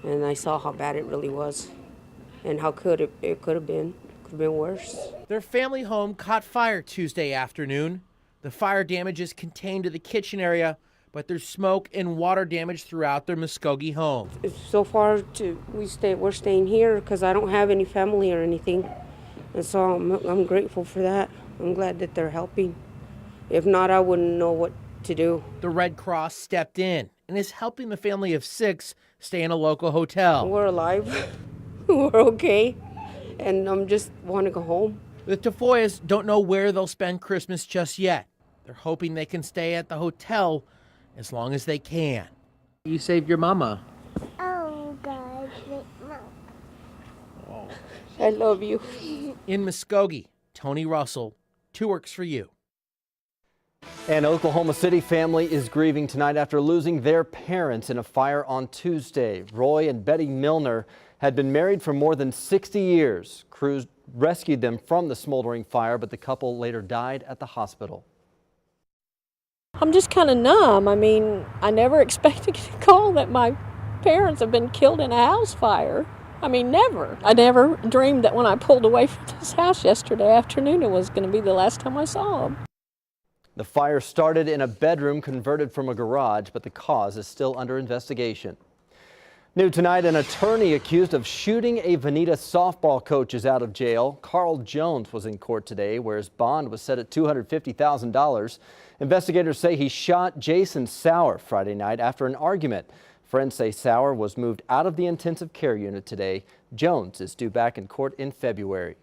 and I saw how bad it really was and how it could have been worse. Their family home caught fire Tuesday afternoon. The fire damage is contained to the kitchen area, but there's smoke and water damage throughout their Muskogee home. So far, we're staying here because I don't have any family or anything, and so I'm grateful for that. I'm glad that they're helping. If not, I wouldn't know what to do. The Red Cross stepped in and is helping the family of 6 stay in a local hotel. We're alive. We're okay, and I'm just want to go home. The Tafoyas don't know where they'll spend Christmas just yet. They're hoping they can stay at the hotel as long as they can. You saved your mama. Oh, God, Mom. Oh. I love you. In Muskogee, Tony Russell, 2 Works for You. An Oklahoma City family is grieving tonight after losing their parents in a fire on Tuesday. Roy and Betty Milner had been married for more than 60 years. Crews rescued them from the smoldering fire, but the couple later died at the hospital. I'm just kind of numb. I mean, I never expected to call that my parents have been killed in a house fire. I mean, never. I never dreamed that when I pulled away from this house yesterday afternoon, it was going to be the last time I saw them. The fire started in a bedroom converted from a garage, but the cause is still under investigation. New tonight, an attorney accused of shooting a Veneta softball coach is out of jail. Carl Jones was in court today, where his bond was set at $250,000. Investigators say he shot Jason Sauer Friday night after an argument. Friends say Sauer was moved out of the intensive care unit today. Jones is due back in court in February.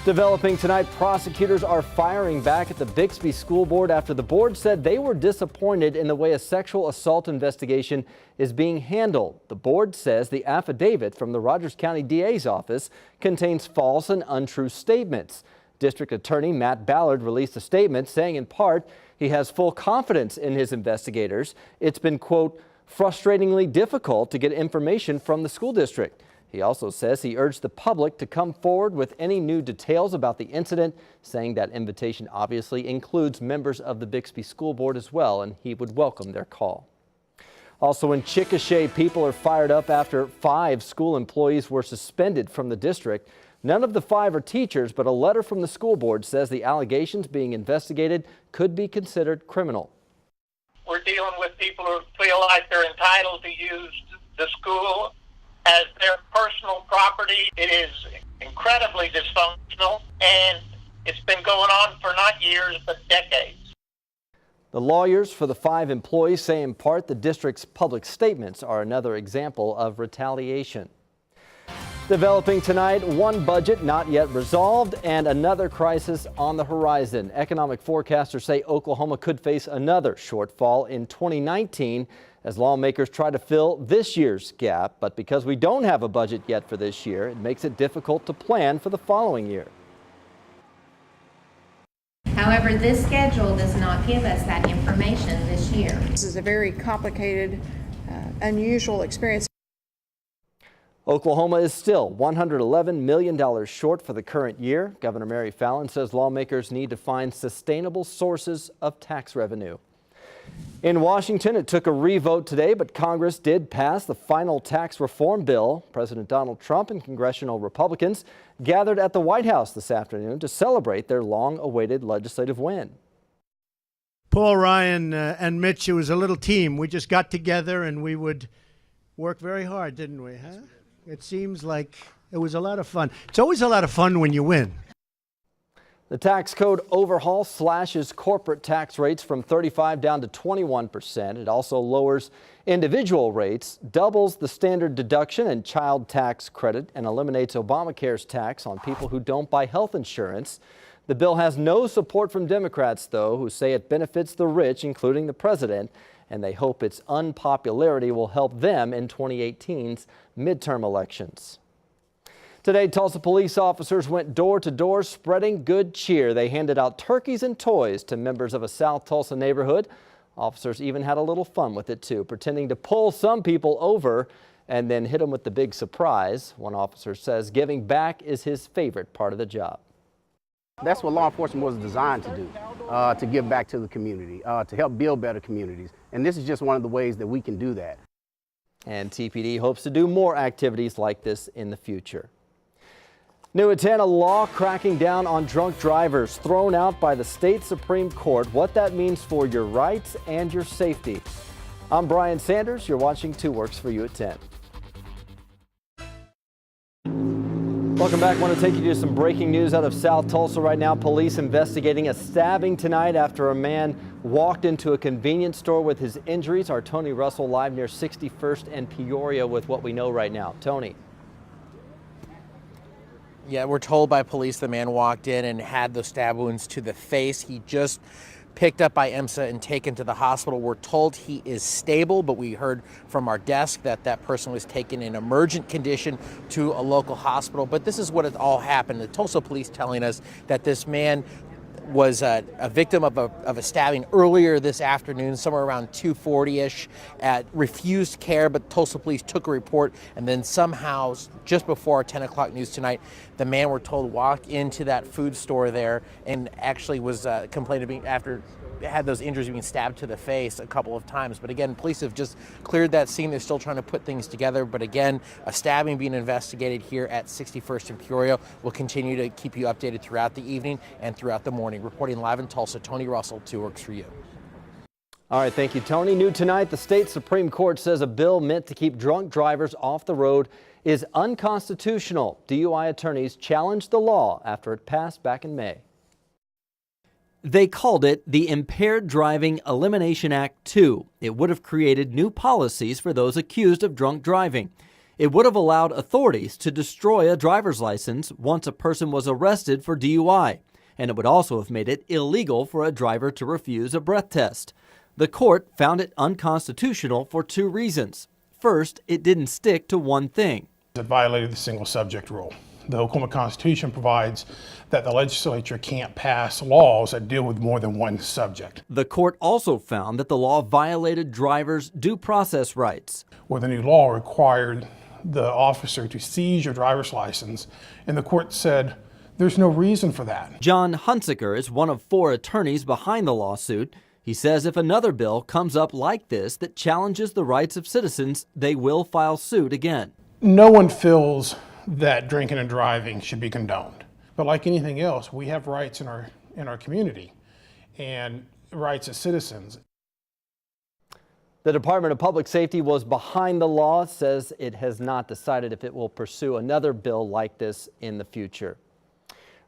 Developing tonight, prosecutors are firing back at the Bixby School Board after the board said they were disappointed in the way a sexual assault investigation is being handled. The board says the affidavit from the Rogers County DA's office contains false and untrue statements. District Attorney Matt Ballard released a statement saying in part he has full confidence in his investigators. It's been, quote, frustratingly difficult to get information from the school district. He also says he urged the public to come forward with any new details about the incident, saying that invitation obviously includes members of the Bixby School Board as well, and he would welcome their call. Also in Chickasha, people are fired up after 5 school employees were suspended from the district. None of the 5 are teachers, but a letter from the school board says the allegations being investigated could be considered criminal. We're dealing with people who feel like they're entitled to use the school as their personal property. It is incredibly dysfunctional, and it's been going on for not years, but decades. The lawyers for the 5 employees say in part the district's public statements are another example of retaliation. Developing tonight, one budget not yet resolved and another crisis on the horizon. Economic forecasters say Oklahoma could face another shortfall in 2019 as lawmakers try to fill this year's gap. But because we don't have a budget yet for this year, it makes it difficult to plan for the following year. However, this schedule does not give us that information this year. This is a very complicated, unusual experience. Oklahoma is still $111 million short for the current year. Governor Mary Fallin says lawmakers need to find sustainable sources of tax revenue. In Washington, it took a revote today, but Congress did pass the final tax reform bill. President Donald Trump and congressional Republicans gathered at the White House this afternoon to celebrate their long-awaited legislative win. Paul, Ryan, and Mitch, it was a little team. We just got together and we would work very hard, didn't we? Huh? It seems like it was a lot of fun. It's always a lot of fun when you win. The tax code overhaul slashes corporate tax rates from 35% down to 21%. It also lowers individual rates, doubles the standard deduction and child tax credit, and eliminates Obamacare's tax on people who don't buy health insurance. The bill has no support from Democrats, though, who say it benefits the rich, including the president, and they hope its unpopularity will help them in 2018's midterm elections. Today, Tulsa police officers went door to door spreading good cheer. They handed out turkeys and toys to members of a South Tulsa neighborhood. Officers even had a little fun with it, too, pretending to pull some people over and then hit them with the big surprise. One officer says giving back is his favorite part of the job. That's what law enforcement was designed to do, to give back to the community, to help build better communities. And this is just one of the ways that we can do that. And TPD hopes to do more activities like this in the future. New at 10, a law cracking down on drunk drivers thrown out by the state Supreme Court. What that means for your rights and your safety. I'm Brian Sanders. You're watching 2 Works for You at 10. Welcome back. I want to take you to some breaking news out of South Tulsa right now. Police investigating a stabbing tonight after a man walked into a convenience store with his injuries. Our Tony Russell live near 61st and Peoria with what we know right now. Tony. Yeah, we're told by police the man walked in and had those stab wounds to the face. He just picked up by EMSA and taken to the hospital. We're told he is stable, but we heard from our desk that that person was taken in emergent condition to a local hospital. But this is what it all happened. The Tulsa police telling us that this man was a victim of a stabbing earlier this afternoon, somewhere around 2:40-ish, refused care, but Tulsa police took a report, and then somehow, just before our 10 o'clock news tonight, the man, we're told, walked into that food store there and actually was complaining after had those injuries, being stabbed to the face a couple of times. But again, police have just cleared that scene. They're still trying to put things together. But again, a stabbing being investigated here at 61st and Peoria. We'll continue to keep you updated throughout the evening and throughout the morning. Reporting live in Tulsa, Tony Russell, 2 Works for You. All right, thank you, Tony. New tonight, the state Supreme Court says a bill meant to keep drunk drivers off the road is unconstitutional. DUI attorneys challenged the law after it passed back in May. They called it the Impaired Driving Elimination Act 2. It would have created new policies for those accused of drunk driving. It would have allowed authorities to destroy a driver's license once a person was arrested for DUI. And it would also have made it illegal for a driver to refuse a breath test. The court found it unconstitutional for 2 reasons. First, it didn't stick to one thing. It violated the single subject rule. The Oklahoma Constitution provides that the legislature can't pass laws that deal with more than one subject. The court also found that the law violated drivers' due process rights. Well, the new law required the officer to seize your driver's license, and the court said there's no reason for that. John Hunsaker is one of 4 attorneys behind the lawsuit. He says if another bill comes up like this that challenges the rights of citizens, they will file suit again. No one feels that drinking and driving should be condoned. But like anything else, we have rights in our community and rights as citizens. The Department of Public Safety was behind the law, says it has not decided if it will pursue another bill like this in the future.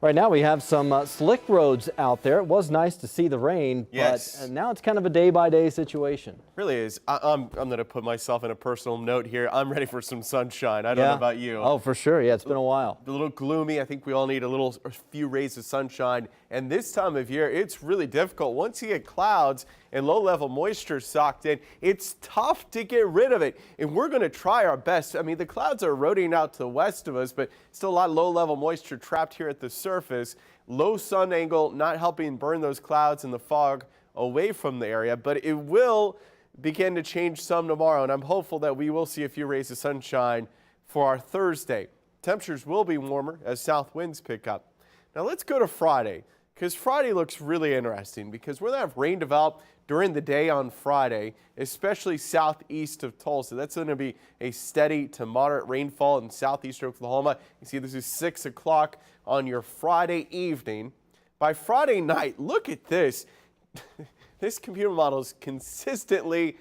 Right now we have some slick roads out there. It was nice to see the rain, yes, but now it's kind of a day-by-day situation. Really is. I'm going to put myself in a personal note here. I'm ready for some sunshine. I don't know about you. Oh, for sure. Yeah, it's been a while. A little gloomy. I think we all need a few rays of sunshine. And this time of year, it's really difficult. Once you get clouds and low-level moisture socked in, it's tough to get rid of it. And we're going to try our best. I mean, the clouds are eroding out to the west of us, but still a lot of low-level moisture trapped here at the surface. Low sun angle not helping burn those clouds and the fog away from the area, but it will begin to change some tomorrow, and I'm hopeful that we will see a few rays of sunshine for our Thursday. Temperatures will be warmer as south winds pick up. Now let's go to Friday, because Friday looks really interesting because we're going to have rain develop during the day on Friday, especially southeast of Tulsa. That's going to be a steady to moderate rainfall in southeastern Oklahoma. You see this is 6 o'clock on your Friday evening. By Friday night, look at this. This computer model is consistently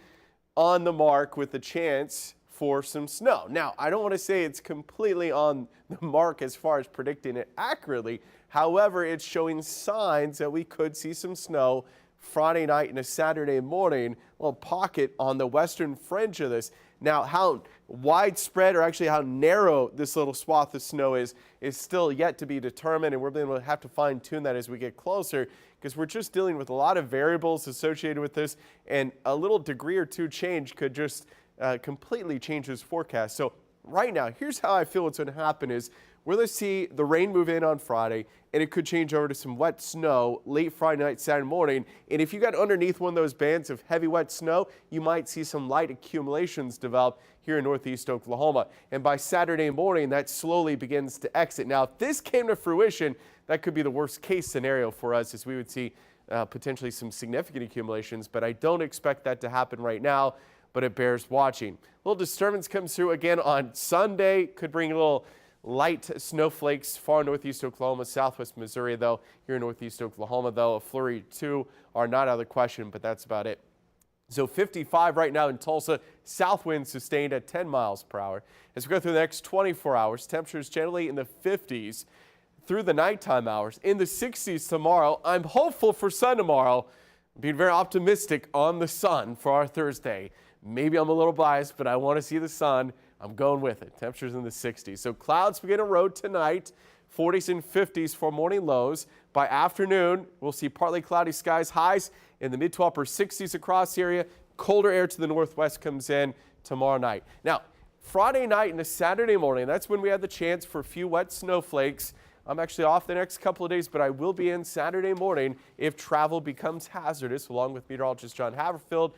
on the mark with a chance for some snow. Now, I don't want to say it's completely on the mark as far as predicting it accurately. However, it's showing signs that we could see some snow Friday night and a Saturday morning, a little pocket on the western fringe of this. Now, how widespread or actually how narrow this little swath of snow is still yet to be determined, and we're going to have to fine-tune that as we get closer because we're just dealing with a lot of variables associated with this, and a little degree or two change could just completely change this forecast. So right now, here's how I feel what's going to happen is we're going to see the rain move in on Friday, and it could change over to some wet snow late Friday night, Saturday morning. And if you got underneath one of those bands of heavy wet snow, you might see some light accumulations develop here in northeast Oklahoma. And by Saturday morning, that slowly begins to exit. Now, if this came to fruition, that could be the worst case scenario for us as we would see potentially some significant accumulations, but I don't expect that to happen right now. but it bears watching. A little disturbance comes through again on Sunday. Could bring a little light snowflakes far northeast Oklahoma, southwest Missouri, though. Here in northeast Oklahoma, though, a flurry or two are not out of the question, but that's about it. So 55 right now in Tulsa, south winds sustained at 10 miles per hour. As we go through the next 24 hours, temperatures generally in the 50s through the nighttime hours, in the 60s tomorrow. I'm hopeful for sun tomorrow. Being very optimistic on the sun for our Thursday. Maybe I'm a little biased, but I want to see the sun. I'm going with it. Temperatures in the 60s. So clouds begin to erode tonight. 40s and 50s for morning lows. By afternoon, we'll see partly cloudy skies, highs in the mid to upper 60s across the area. Colder air to the northwest comes in tomorrow night. Now, Friday night into Saturday morning, that's when we had the chance for a few wet snowflakes. I'm actually off the next couple of days, but I will be in Saturday morning if travel becomes hazardous, along with meteorologist John Haverfield.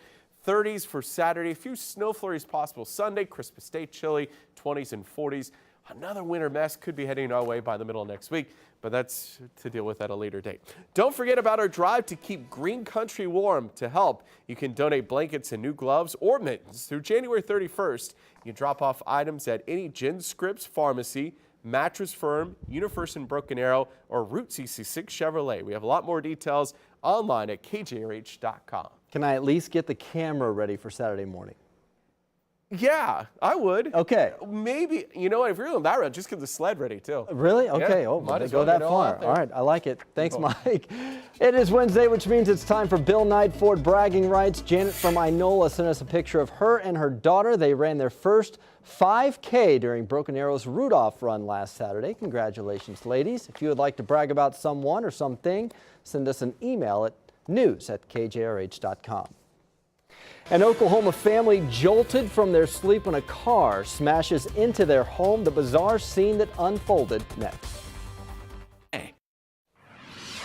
30s for Saturday, a few snow flurries possible Sunday, Christmas Day, chilly, 20s and 40s. Another winter mess could be heading our way by the middle of next week, but that's to deal with at a later date. Don't forget about our drive to keep Green Country warm. To help, you can donate blankets and new gloves or mittens through January 31st. You can drop off items at any Jen Scripps Pharmacy, Mattress Firm, UniFirst and Broken Arrow, or Route CC6 Chevrolet. We have a lot more details online at kjrh.com. Can I at least get the camera ready for Saturday morning? Yeah, I would. Okay. Maybe, you know what, if you're on that route, just get the sled ready too. Really? Okay. Yeah, Oh, might they as go well that get it all far. out there. All right. I like it. Thanks, Mike. It is Wednesday, which means it's time for Bill Knight Ford bragging rights. Janet from Inola sent us a picture of her and her daughter. They ran their first 5K during Broken Arrow's Rudolph run last Saturday. Congratulations, ladies. If you would like to brag about someone or something, send us an email at news@kjrh.com. An Oklahoma family jolted from their sleep when a car smashes into their home. The bizarre scene that unfolded next.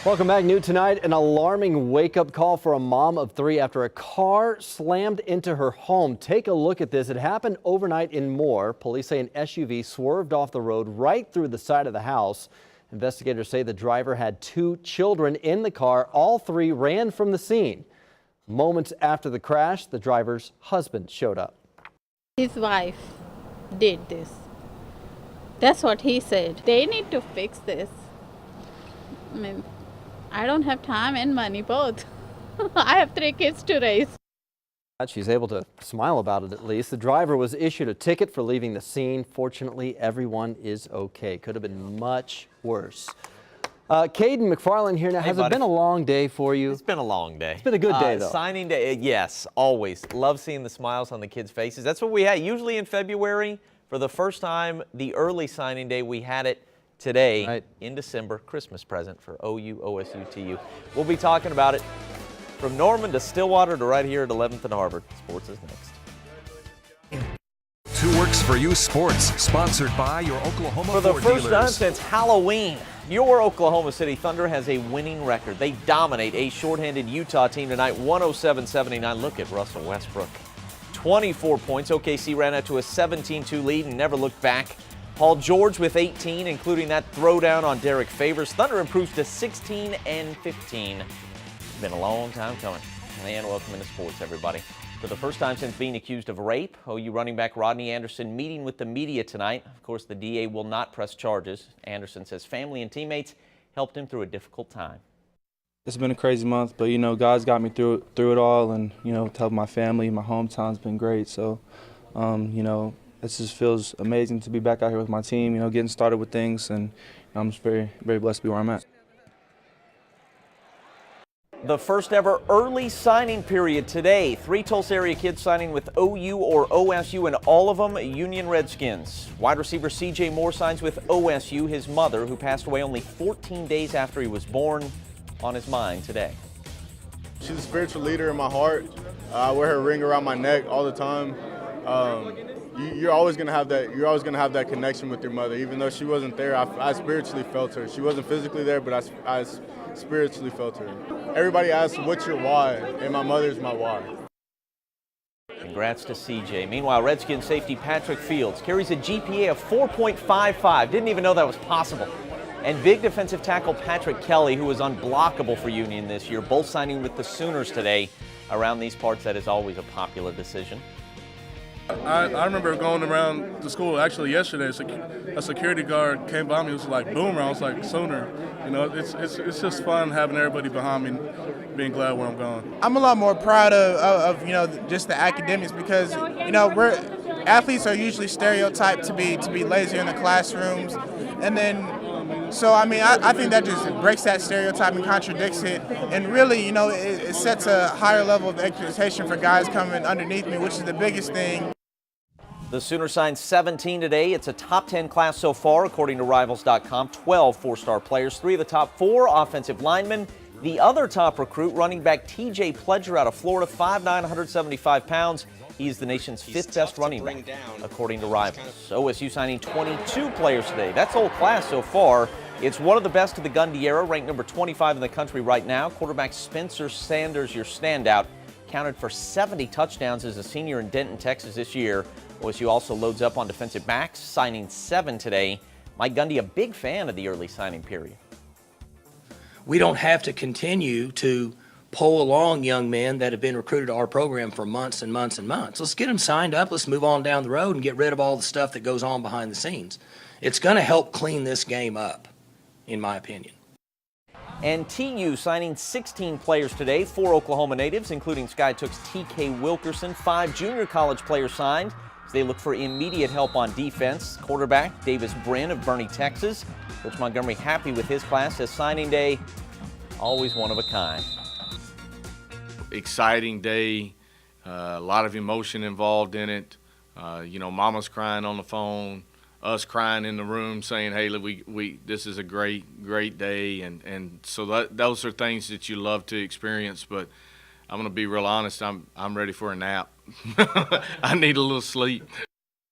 Welcome back. New tonight, an alarming wake-up call for a mom of 3 after a car slammed into her home. Take a look at this. It happened overnight in Moore. Police say an SUV swerved off the road right through the side of the house. Investigators say the driver had 2 children in the car. All 3 ran from the scene. Moments after the crash, the driver's husband showed up. His wife did this. That's what he said. They need to fix this. I mean, I don't have time and money, both. I have 3 kids to raise. She's able to smile about it at least. The driver was issued a ticket for leaving the scene. Fortunately, everyone is okay. Could have been much worse. Caden McFarland here now. Has it been a long day for you? It's been a long day. It's been a good day, though. Signing day, yes, always. Love seeing the smiles on the kids' faces. That's what we had usually in February. For the first time, the early signing day, we had it today in December. Christmas present for OU, OSU, TU. We'll be talking about it from Norman to Stillwater to right here at 11th and Harvard. Sports is next. 2 Works for You Sports, sponsored by your Oklahoma For the Ford first dealers. time since Halloween, your Oklahoma City Thunder has a winning record. They dominate a shorthanded Utah team tonight, 107-79. Look at Russell Westbrook. 24 points. OKC ran out to a 17-2 lead and never looked back. Paul George with 18, including that throwdown on Derek Favors. Thunder improves to 16-15. It's been a long time coming. And welcome into sports, everybody. For the first time since being accused of rape, OU running back Rodney Anderson meeting with the media tonight. Of course, the DA will not press charges. Anderson says family and teammates helped him through a difficult time. It's been a crazy month, but, you know, God's got me through it all, and, you know, to help my family, my hometown's been great. So, you know, it just feels amazing to be back out here with my team, you know, getting started with things, and I'm just very, very blessed to be where I'm at. The first ever early signing period today. 3 Tulsa area kids signing with OU or OSU, and all of them Union Redskins. Wide receiver C.J. Moore signs with OSU. His mother, who passed away only 14 days after he was born, on his mind today. She's a spiritual leader in my heart. I wear her ring around my neck all the time. You're always gonna have that. You're always gonna have that connection with your mother, even though she wasn't there. I spiritually felt her. She wasn't physically there, but I spiritually felt her. Everybody asks, "What's your why?" And my mother's my why. Congrats to CJ. Meanwhile, Redskins safety Patrick Fields carries a GPA of 4.55. Didn't even know that was possible. And big defensive tackle Patrick Kelley, who was unblockable for Union this year, both signing with the Sooners today. Around these parts, that is always a popular decision. I remember going around the school actually yesterday. A security guard came by me. It was like Boomer. I was like Sooner. You know, it's just fun having everybody behind me, being glad where I'm going. I'm a lot more proud of you know, just the academics, because you know, athletes are usually stereotyped to be lazy in the classrooms, and then so I mean I think that just breaks that stereotype and contradicts it, and really, you know, it sets a higher level of expectation for guys coming underneath me, which is the biggest thing. The Sooners signed 17 today. It's a top 10 class so far, according to Rivals.com. 12 four-star players, 3 of the top 4 offensive linemen. The other top recruit, running back T.J. Pledger out of Florida, 5'9", 175 pounds. He's the nation's 5th best running back, according to Rivals. OSU signing 22 players today. That's the whole class so far. It's one of the best of the Gundy era, ranked number 25 in the country right now. Quarterback Spencer Sanders, your standout, counted for 70 touchdowns as a senior in Denton, Texas this year. OSU also loads up on defensive backs, signing 7 today. Mike Gundy, a big fan of the early signing period. We don't have to continue to pull along young men that have been recruited to our program for months and months and months. Let's get them signed up. Let's move on down the road and get rid of all the stuff that goes on behind the scenes. It's going to help clean this game up, in my opinion. And TU signing 16 players today, 4 Oklahoma natives, including SkyTook's T.K. Wilkerson. 5 junior college players signed as they look for immediate help on defense. Quarterback Davis Brin of Boerne, Texas. Coach Montgomery happy with his class as signing day, always one of a kind. Exciting day, a lot of emotion involved in it. You know, mama's crying on the phone, us crying in the room saying, hey, this is a great day. And so those are things that you love to experience, but I'm going to be real honest, I'm ready for a nap. I need a little sleep.